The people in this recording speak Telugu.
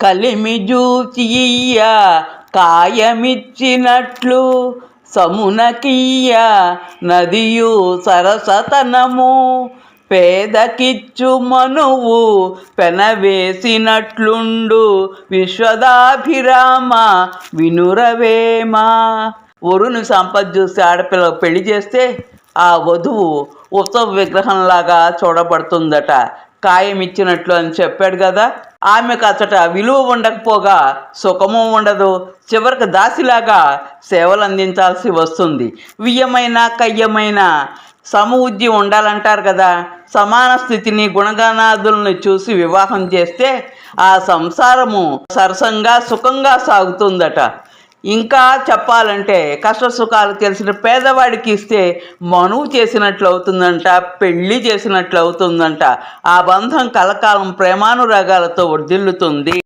కలిమిజూచియ్య కాయమిచ్చినట్లు సమునకియ్య నదియు సరసతనము పేదకిచ్చు మనువు పెనవేసినట్లుండు విశ్వదాభిరామ వినురవేమా. వరుని సంపద చూస్తే ఆడపిల్ల పెళ్లి చేస్తే ఆ వధువు ఉత్సవ విగ్రహంలాగా చూడబడుతుందట. కాయం ఇచ్చినట్లు అని చెప్పాడు కదా. ఆమెకు అచ్చట విలువ ఉండకపోగా సుఖము ఉండదు. చివరికి దాసిలాగా సేవలు అందించాల్సి వస్తుంది. వియ్యమైన కయ్యమైన సమఉజ్జి ఉండాలంటారు కదా. సమాన స్థితిని గుణగణాదులను చూసి వివాహం చేస్తే ఆ సంసారము సరసంగా సుఖంగా సాగుతుందట. ఇంకా చెప్పాలంటే కష్ట సుఖాలు తెలిసిన పేదవాడికి ఇస్తే మనువు చేసినట్లు అవుతుందంట, పెళ్ళి చేసినట్లు అవుతుందంట. ఆ బంధం కలకాలం ప్రేమానురాగాలతో వర్ధిల్లుతుంది.